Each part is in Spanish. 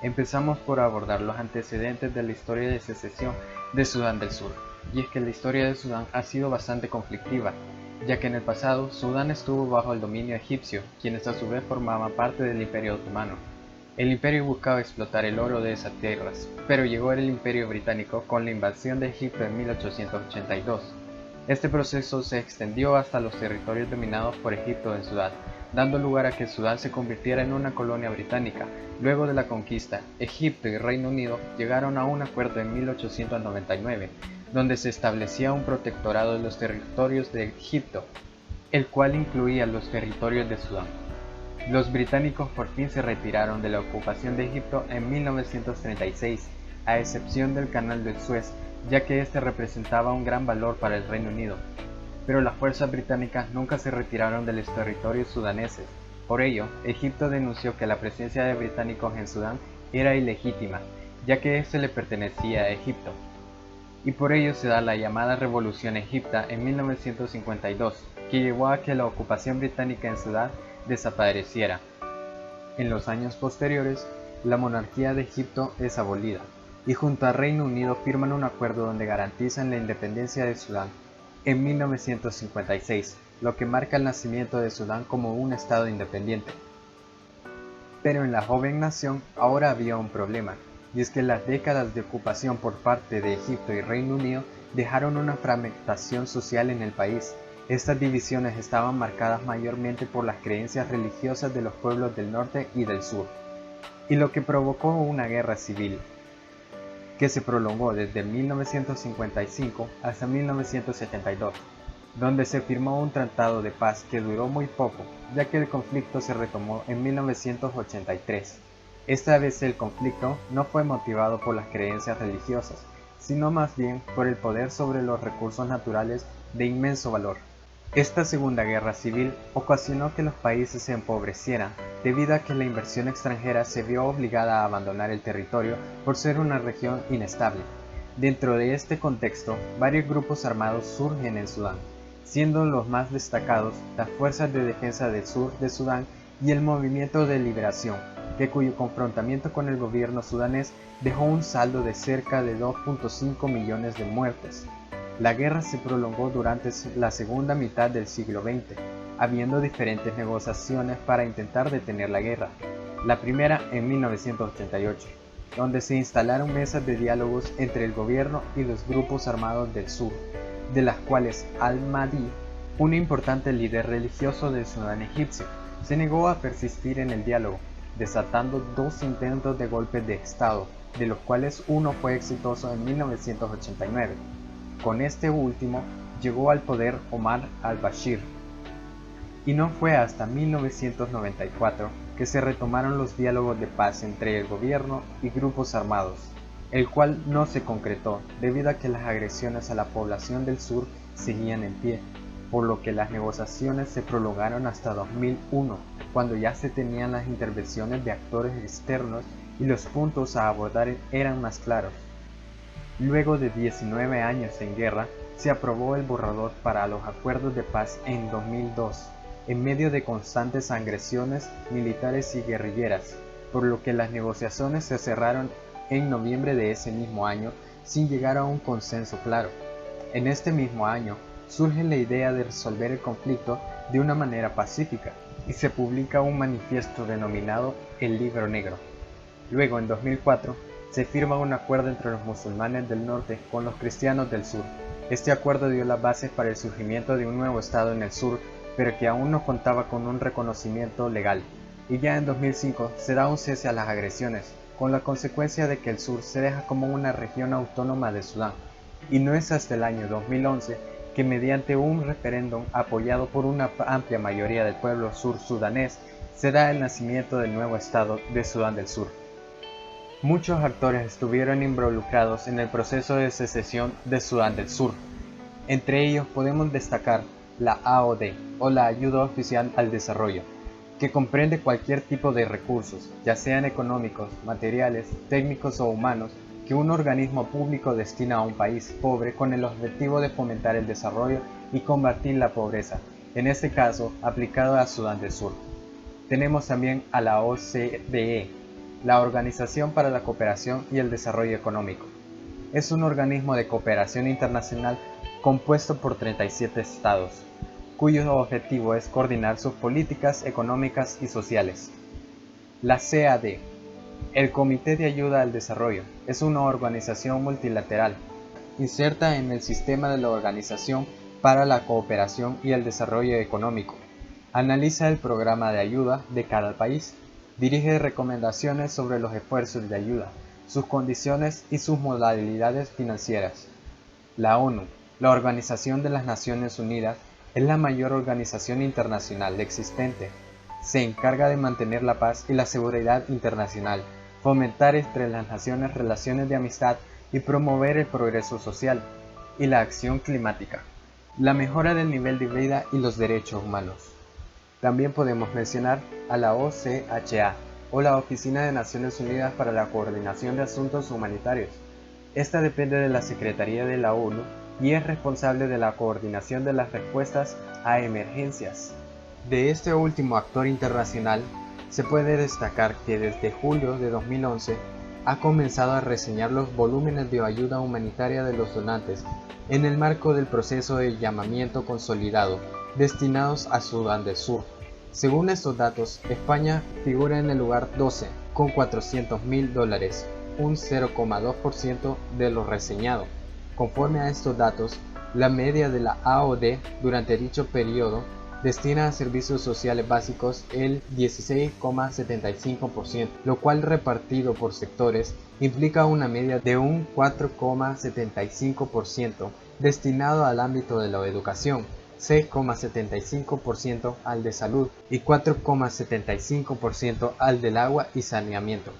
Empezamos por abordar los antecedentes de la historia de secesión de Sudán del Sur, y es que la historia de Sudán ha sido bastante conflictiva, ya que en el pasado Sudán estuvo bajo el dominio egipcio, quienes a su vez formaban parte del Imperio Otomano. El imperio buscaba explotar el oro de esas tierras, pero llegó el Imperio Británico con la invasión de Egipto en 1882. Este proceso se extendió hasta los territorios dominados por Egipto en Sudán, dando lugar a que Sudán se convirtiera en una colonia británica. Luego de la conquista, Egipto y Reino Unido llegaron a un acuerdo en 1899, donde se establecía un protectorado de los territorios de Egipto, el cual incluía los territorios de Sudán. Los británicos por fin se retiraron de la ocupación de Egipto en 1936, a excepción del Canal del Suez, ya que este representaba un gran valor para el Reino Unido. Pero las fuerzas británicas nunca se retiraron de los territorios sudaneses. Por ello, Egipto denunció que la presencia de británicos en Sudán era ilegítima, ya que éste le pertenecía a Egipto. Y por ello se da la llamada Revolución Egipta en 1952, que llevó a que la ocupación británica en Sudán desapareciera. En los años posteriores, la monarquía de Egipto es abolida, y junto al Reino Unido firman un acuerdo donde garantizan la independencia de Sudán en 1956, lo que marca el nacimiento de Sudán como un estado independiente. Pero en la joven nación ahora había un problema, y es que las décadas de ocupación por parte de Egipto y Reino Unido dejaron una fragmentación social en el país. Estas divisiones estaban marcadas mayormente por las creencias religiosas de los pueblos del norte y del sur, y lo que provocó una guerra civil, que se prolongó desde 1955 hasta 1972, donde se firmó un tratado de paz que duró muy poco, ya que el conflicto se retomó en 1983. Esta vez el conflicto no fue motivado por las creencias religiosas, sino más bien por el poder sobre los recursos naturales de inmenso valor. Esta Segunda Guerra Civil ocasionó que los países se empobrecieran, debido a que la inversión extranjera se vio obligada a abandonar el territorio por ser una región inestable. Dentro de este contexto, varios grupos armados surgen en Sudán, siendo los más destacados las Fuerzas de Defensa del Sur de Sudán y el Movimiento de Liberación, cuyo confrontamiento con el gobierno sudanés dejó un saldo de cerca de 2.5 millones de muertes. La guerra se prolongó durante la segunda mitad del siglo XX, habiendo diferentes negociaciones para intentar detener la guerra. La primera en 1988, donde se instalaron mesas de diálogos entre el gobierno y los grupos armados del sur, de las cuales Al-Mahdi, un importante líder religioso del Sudán egipcio, se negó a persistir en el diálogo, desatando dos intentos de golpe de Estado, de los cuales uno fue exitoso en 1989. Con este último llegó al poder Omar al-Bashir, y no fue hasta 1994 que se retomaron los diálogos de paz entre el gobierno y grupos armados, el cual no se concretó debido a que las agresiones a la población del sur seguían en pie, por lo que las negociaciones se prolongaron hasta 2001, cuando ya se tenían las intervenciones de actores externos y los puntos a abordar eran más claros. Luego de 19 años en guerra, se aprobó el borrador para los acuerdos de paz en 2002, en medio de constantes agresiones militares y guerrilleras, por lo que las negociaciones se cerraron en noviembre de ese mismo año sin llegar a un consenso claro. En este mismo año, surge la idea de resolver el conflicto de una manera pacífica, y se publica un manifiesto denominado el Libro Negro. Luego, en 2004, se firma un acuerdo entre los musulmanes del norte con los cristianos del sur. Este acuerdo dio las bases para el surgimiento de un nuevo estado en el sur, pero que aún no contaba con un reconocimiento legal. Y ya en 2005 se da un cese a las agresiones, con la consecuencia de que el sur se deja como una región autónoma de Sudán. Y no es hasta el año 2011 que mediante un referéndum apoyado por una amplia mayoría del pueblo sur-sudanés se da el nacimiento del nuevo estado de Sudán del Sur. Muchos actores estuvieron involucrados en el proceso de secesión de Sudán del Sur. Entre ellos podemos destacar la AOD, o la Ayuda Oficial al Desarrollo, que comprende cualquier tipo de recursos, ya sean económicos, materiales, técnicos o humanos, que un organismo público destina a un país pobre con el objetivo de fomentar el desarrollo y combatir la pobreza, en este caso aplicado a Sudán del Sur. Tenemos también a la OCDE, La Organización para la Cooperación y el Desarrollo Económico. Es un organismo de cooperación internacional compuesto por 37 estados, cuyo objetivo es coordinar sus políticas económicas y sociales. La CAD, el Comité de Ayuda al Desarrollo, es una organización multilateral, inserta en el sistema de la Organización para la Cooperación y el Desarrollo Económico. Analiza el programa de ayuda de cada país, dirige recomendaciones sobre los esfuerzos de ayuda, sus condiciones y sus modalidades financieras. La ONU, la Organización de las Naciones Unidas, es la mayor organización internacional existente. Se encarga de mantener la paz y la seguridad internacional, fomentar entre las naciones relaciones de amistad y promover el progreso social y la acción climática, la mejora del nivel de vida y los derechos humanos. También podemos mencionar a la OCHA, o la Oficina de Naciones Unidas para la Coordinación de Asuntos Humanitarios. Esta depende de la Secretaría de la ONU y es responsable de la coordinación de las respuestas a emergencias. De este último actor internacional, se puede destacar que desde julio de 2011 ha comenzado a reseñar los volúmenes de ayuda humanitaria de los donantes en el marco del proceso de llamamiento consolidado destinados a Sudán del Sur. Según estos datos, España figura en el lugar 12 con $400.000, un 0,2% de lo reseñado. Conforme a estos datos, la media de la AOD durante dicho periodo destina a servicios sociales básicos el 16,75%, lo cual repartido por sectores implica una media de un 4,75% destinado al ámbito de la educación, 6,75% al de salud y 4,75% al del agua y saneamiento.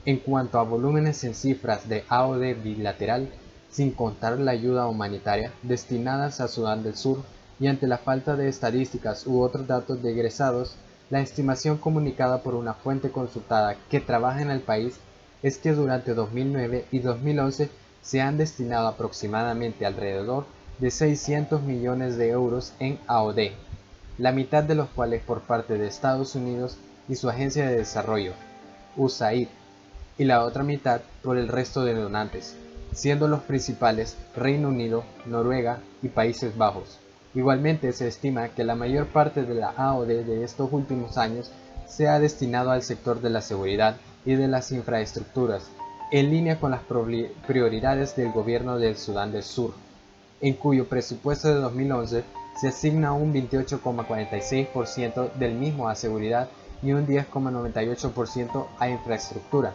En cuanto a volúmenes en cifras de AOD bilateral, sin contar la ayuda humanitaria destinadas a Sudán del Sur, y ante la falta de estadísticas u otros datos de egresados, la estimación comunicada por una fuente consultada que trabaja en el país es que durante 2009 y 2011 se han destinado aproximadamente alrededor de 600 millones de euros en AOD, la mitad de los cuales por parte de Estados Unidos y su Agencia de Desarrollo, USAID, y la otra mitad por el resto de donantes, siendo los principales Reino Unido, Noruega y Países Bajos. Igualmente se estima que la mayor parte de la AOD de estos últimos años se ha destinado al sector de la seguridad y de las infraestructuras, en línea con las prioridades del gobierno del Sudán del Sur, en cuyo presupuesto de 2011 se asigna un 28,46% del mismo a seguridad y un 10,98% a infraestructura.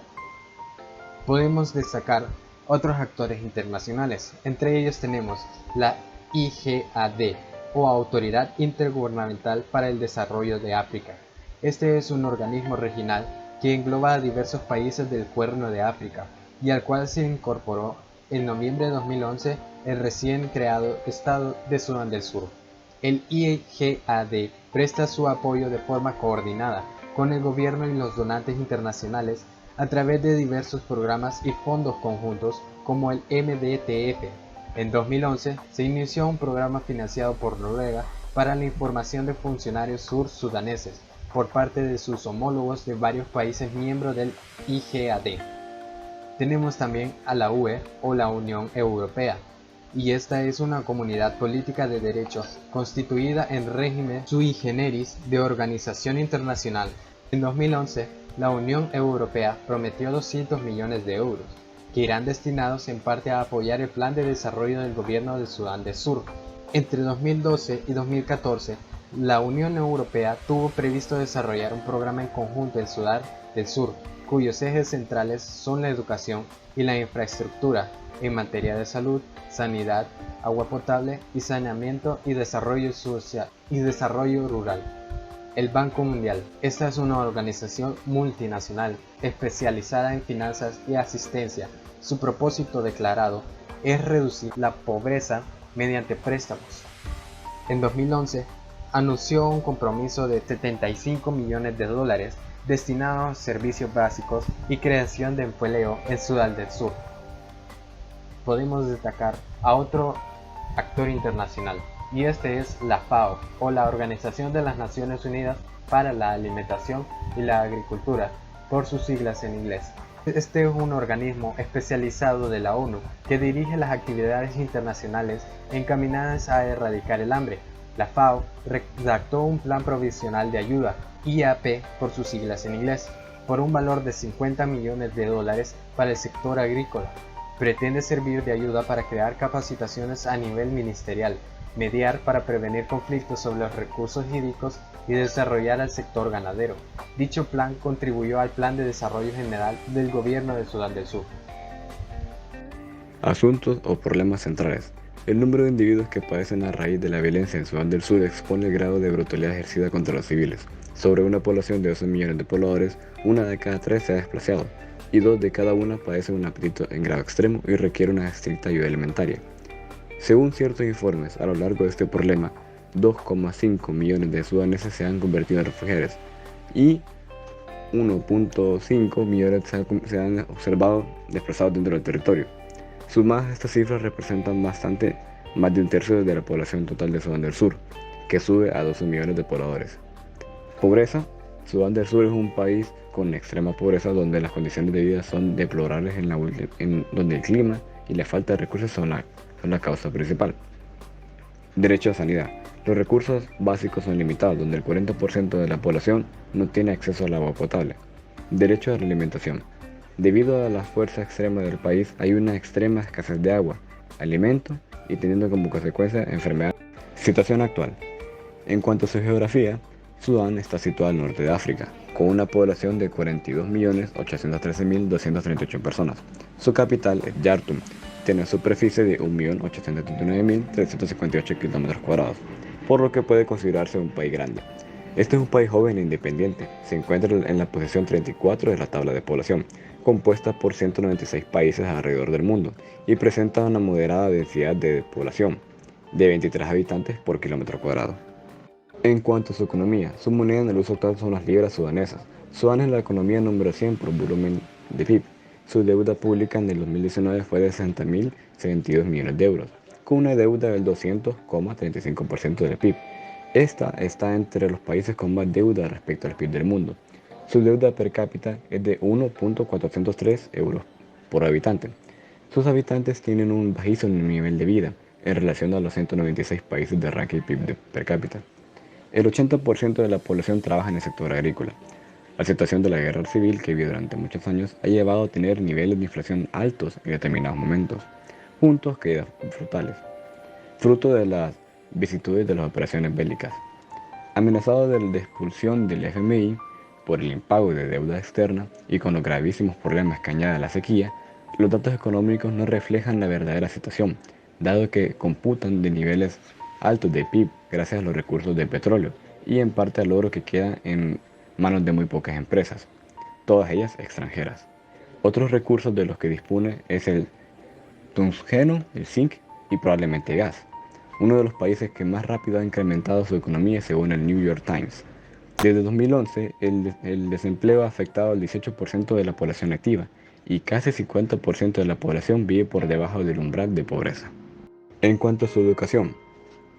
Podemos destacar otros actores internacionales, entre ellos tenemos la IGAD, o Autoridad Intergubernamental para el Desarrollo de África. Este es un organismo regional que engloba a diversos países del Cuerno de África y al cual se incorporó en noviembre de 2011 el recién creado Estado de Sudán del Sur. El IGAD presta su apoyo de forma coordinada con el gobierno y los donantes internacionales a través de diversos programas y fondos conjuntos como el MDTF. En 2011 se inició un programa financiado por Noruega para la información de funcionarios sur-sudaneses por parte de sus homólogos de varios países miembros del IGAD. Tenemos también a la UE o la Unión Europea, y esta es una comunidad política de derecho constituida en régimen sui generis de organización internacional. En 2011, la Unión Europea prometió 200 millones de euros, que irán destinados en parte a apoyar el plan de desarrollo del gobierno de Sudán del Sur. Entre 2012 y 2014, la Unión Europea tuvo previsto desarrollar un programa en conjunto en Sudán del Sur, cuyos ejes centrales son la educación y la infraestructura en materia de salud, sanidad, agua potable y saneamiento y desarrollo social y desarrollo rural. El Banco Mundial. Esta es una organización multinacional especializada en finanzas y asistencia. Su propósito declarado es reducir la pobreza mediante préstamos. En 2011, anunció un compromiso de 75 millones de dólares destinados a servicios básicos y creación de empleo en Sudán del Sur. Podemos destacar a otro actor internacional, y este es la FAO, o la Organización de las Naciones Unidas para la Alimentación y la Agricultura, por sus siglas en inglés. Este es un organismo especializado de la ONU que dirige las actividades internacionales encaminadas a erradicar el hambre. La FAO redactó un plan provisional de ayuda, IAP por sus siglas en inglés, por un valor de $50 millones para el sector agrícola. Pretende servir de ayuda para crear capacitaciones a nivel ministerial, mediar para prevenir conflictos sobre los recursos hídricos y desarrollar al sector ganadero. Dicho plan contribuyó al Plan de Desarrollo General del Gobierno de Sudán del Sur. Asuntos o problemas centrales. El número de individuos que padecen a raíz de la violencia en Sudán del Sur expone el grado de brutalidad ejercida contra los civiles. Sobre una población de 12 millones de pobladores, 1 de cada 3 se ha desplazado, y 2 de cada 1 padecen un apetito en grado extremo y requiere una estricta ayuda alimentaria. Según ciertos informes, a lo largo de este problema, 2,5 millones de sudaneses se han convertido en refugiados y 1,5 millones se han observado desplazados dentro del territorio. Sumadas estas cifras representan más de un tercio de la población total de Sudán del Sur, que sube a 12 millones de pobladores. Pobreza. Sudán del Sur es un país con extrema pobreza donde las condiciones de vida son deplorables donde el clima y la falta de recursos son la causa principal. Derecho a sanidad. Los recursos básicos son limitados, donde el 40% de la población no tiene acceso al agua potable. Derecho a la alimentación. Debido a la fuerza extrema del país, hay una extrema escasez de agua, alimento y teniendo como consecuencia enfermedades. Situación actual. En cuanto a su geografía, Sudán está situado al norte de África, con una población de 42.813.238 personas. Su capital es Jartum. Tiene una superficie de 1.839.358 km², por lo que puede considerarse un país grande. Este es un país joven e independiente. Se encuentra en la posición 34 de la tabla de población, compuesta por 196 países alrededor del mundo, y presenta una moderada densidad de población, de 23 habitantes por km². En cuanto a su economía, su moneda en el uso actual son las libras sudanesas. Sudán es la economía número 100 por volumen de PIB. Su deuda pública en el 2019 fue de 60.072 millones de euros, con una deuda del 200,35% del PIB. Esta está entre los países con más deuda respecto al PIB del mundo. Su deuda per cápita es de 1.403 euros por habitante. Sus habitantes tienen un bajísimo nivel de vida en relación a los 196 países de ranking PIB per cápita. El 80% de la población trabaja en el sector agrícola. La situación de la guerra civil que vivió durante muchos años ha llevado a tener niveles de inflación altos en determinados momentos, juntos caídas frutales, fruto de las vicisitudes de las operaciones bélicas. Amenazado de expulsión del FMI por el impago de deuda externa y con los gravísimos problemas que añade la sequía, los datos económicos no reflejan la verdadera situación, dado que computan de niveles altos de PIB gracias a los recursos del petróleo y en parte al oro que queda en manos de muy pocas empresas, todas ellas extranjeras. Otros recursos de los que dispone es el tungsteno, el zinc y probablemente gas, uno de los países que más rápido ha incrementado su economía según el New York Times. Desde 2011, el desempleo ha afectado al 18% de la población activa y casi 50% de la población vive por debajo del umbral de pobreza. En cuanto a su educación,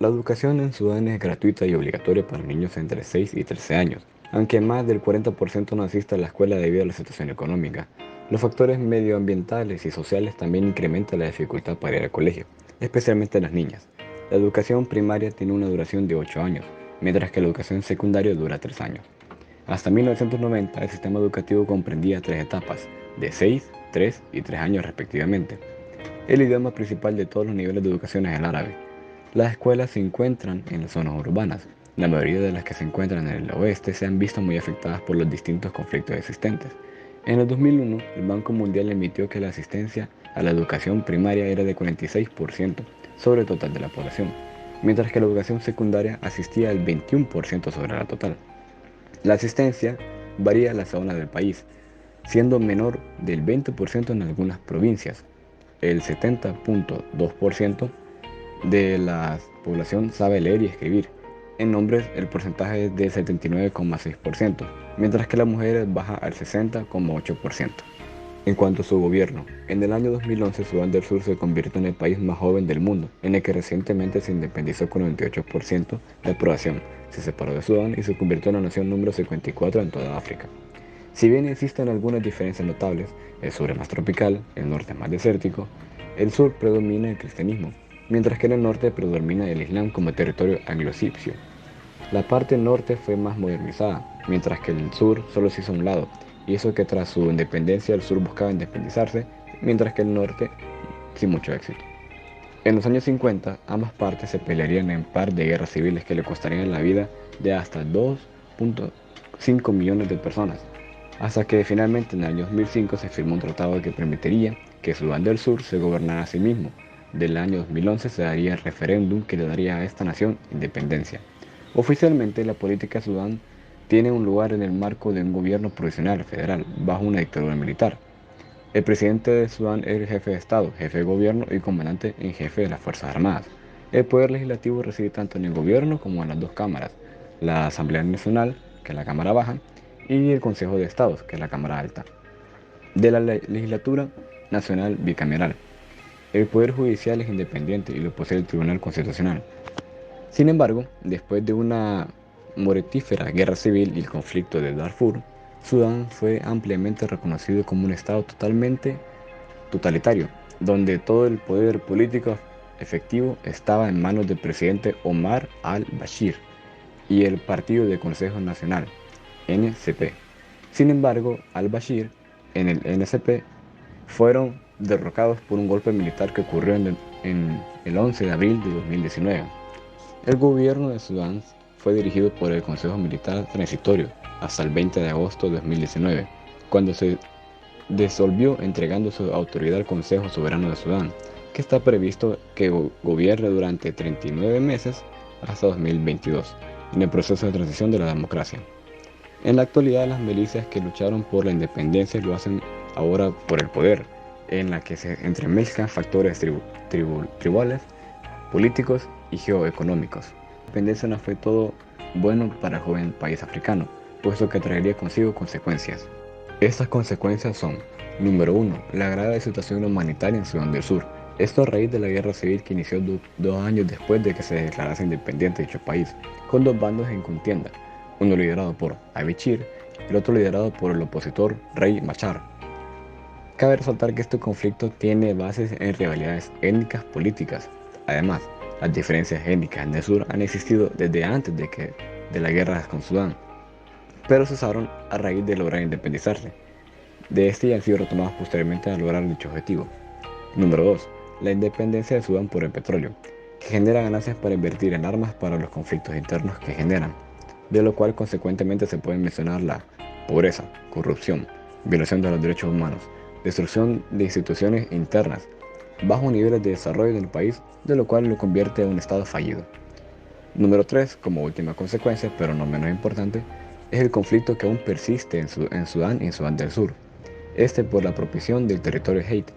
la educación en Sudán es gratuita y obligatoria para niños entre 6 y 13 años, aunque más del 40% no asiste a la escuela debido a la situación económica. Los factores medioambientales y sociales también incrementan la dificultad para ir al colegio, especialmente en las niñas. La educación primaria tiene una duración de 8 años, mientras que la educación secundaria dura 3 años. Hasta 1990, el sistema educativo comprendía 3 etapas, de 6, 3 y 3 años respectivamente. El idioma principal de todos los niveles de educación es el árabe. Las escuelas se encuentran en las zonas urbanas. La mayoría de las que se encuentran en el oeste se han visto muy afectadas por los distintos conflictos existentes. En el 2001, el Banco Mundial emitió que la asistencia a la educación primaria era de 46% sobre el total de la población, mientras que la educación secundaria asistía al 21% sobre la total. La asistencia varía en la zona del país, siendo menor del 20% en algunas provincias. El 70,2% de la población sabe leer y escribir. En hombres el porcentaje es de 79,6%, mientras que las mujeres baja al 60,8%. En cuanto a su gobierno, en el año 2011 Sudán del Sur se convirtió en el país más joven del mundo, en el que recientemente se independizó con 98% de aprobación, se separó de Sudán y se convirtió en la nación número 54 en toda África. Si bien existen algunas diferencias notables, el sur es más tropical, el norte es más desértico, el sur predomina el cristianismo, mientras que en el norte predomina el islam como territorio anglo-egipcio. La parte norte fue más modernizada, mientras que el sur solo se hizo a un lado, y eso que tras su independencia el sur buscaba independizarse, mientras que el norte sin mucho éxito. En los años 50, ambas partes se pelearían en par de guerras civiles que le costarían la vida de hasta 2,5 millones de personas, hasta que finalmente en el año 2005 se firmó un tratado que permitiría que Sudán del Sur se gobernara a sí mismo. Del año 2011 se daría el referéndum que le daría a esta nación independencia. Oficialmente, la política de Sudán tiene un lugar en el marco de un gobierno provisional federal bajo una dictadura militar. El presidente de Sudán es el jefe de Estado, jefe de gobierno y comandante en jefe de las Fuerzas Armadas. El poder legislativo reside tanto en el gobierno como en las dos cámaras, la Asamblea Nacional, que es la Cámara Baja, y el Consejo de Estados, que es la Cámara Alta. De la legislatura nacional bicameral. El poder judicial es independiente y lo posee el Tribunal Constitucional. Sin embargo, después de una mortífera guerra civil y el conflicto de Darfur, Sudán fue ampliamente reconocido como un estado totalmente totalitario, donde todo el poder político efectivo estaba en manos del presidente Omar al-Bashir y el Partido de Consejo Nacional, NCP. Sin embargo, al-Bashir en el NCP fueron derrocados por un golpe militar que ocurrió en el 11 de abril de 2019. El gobierno de Sudán fue dirigido por el Consejo Militar Transitorio hasta el 20 de agosto de 2019, cuando se disolvió entregando su autoridad al Consejo Soberano de Sudán, que está previsto que gobierne durante 39 meses hasta 2022, en el proceso de transición de la democracia. En la actualidad, las milicias que lucharon por la independencia lo hacen ahora por el poder, en la que se entremezclan factores tribales, políticos y geoeconómicos. La independencia no fue todo bueno para el joven país africano, puesto que traería consigo consecuencias. Estas consecuencias son: número 1. La grave situación humanitaria en Sudán del Sur. Esto a raíz de la guerra civil que inició 2 años después de que se declarase independiente dicho país, con dos bandos en contienda, uno liderado por al-Bashir y el otro liderado por el opositor Riek Machar. Cabe resaltar que este conflicto tiene bases en rivalidades étnicas políticas. Además, las diferencias étnicas en el sur han existido desde antes de la guerra con Sudán, pero cesaron a raíz de lograr independizarse. De este y han sido retomados posteriormente a lograr dicho objetivo. Número 2. La independencia de Sudán por el petróleo, que genera ganancias para invertir en armas para los conflictos internos que generan, de lo cual consecuentemente se puede mencionar la pobreza, corrupción, violación de los derechos humanos, destrucción de instituciones internas, bajos niveles de desarrollo del país, de lo cual lo convierte en un estado fallido. Número 3, como última consecuencia, pero no menos importante, es el conflicto que aún persiste en Sudán y en Sudán del Sur. Este por la apropiación del territorio Haiti,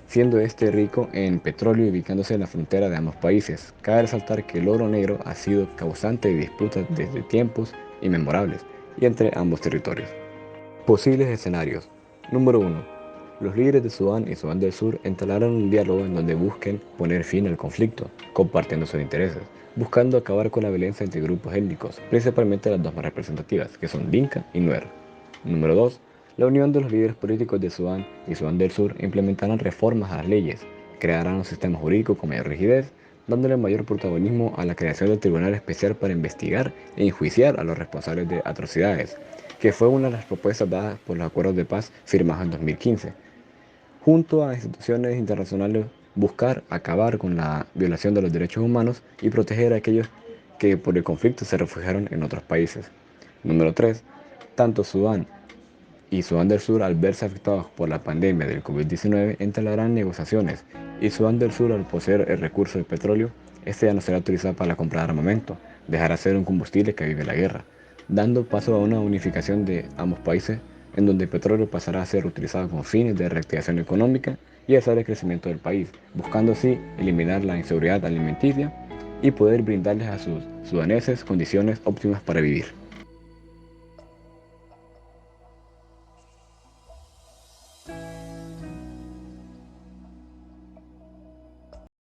siendo este rico en petróleo y ubicándose en la frontera de ambos países. Cabe resaltar que el oro negro ha sido causante de disputas desde tiempos inmemorables y entre ambos territorios. Posibles escenarios. Número 1. Los líderes de Sudán y Sudán del Sur entablaron un diálogo en donde busquen poner fin al conflicto, compartiendo sus intereses, buscando acabar con la violencia entre grupos étnicos, principalmente las dos más representativas, que son Dinka y Nuer. Número 2. La unión de los líderes políticos de Sudán y Sudán del Sur implementarán reformas a las leyes, crearán un sistema jurídico con mayor rigidez, dándole mayor protagonismo a la creación del Tribunal Especial para investigar e enjuiciar a los responsables de atrocidades, que fue una de las propuestas dadas por los acuerdos de paz firmados en 2015. Junto a instituciones internacionales, buscar acabar con la violación de los derechos humanos y proteger a aquellos que por el conflicto se refugiaron en otros países. Número 3. Tanto Sudán y Sudán del Sur, al verse afectados por la pandemia del COVID-19, entablarán negociaciones, y Sudán del Sur, al poseer el recurso del petróleo, este ya no será utilizado para la compra de armamento, dejará de ser un combustible que vive la guerra, dando paso a una unificación de ambos países, en donde el petróleo pasará a ser utilizado con fines de reactivación económica y hacer el crecimiento del país, buscando así eliminar la inseguridad alimenticia y poder brindarles a sus sudaneses condiciones óptimas para vivir.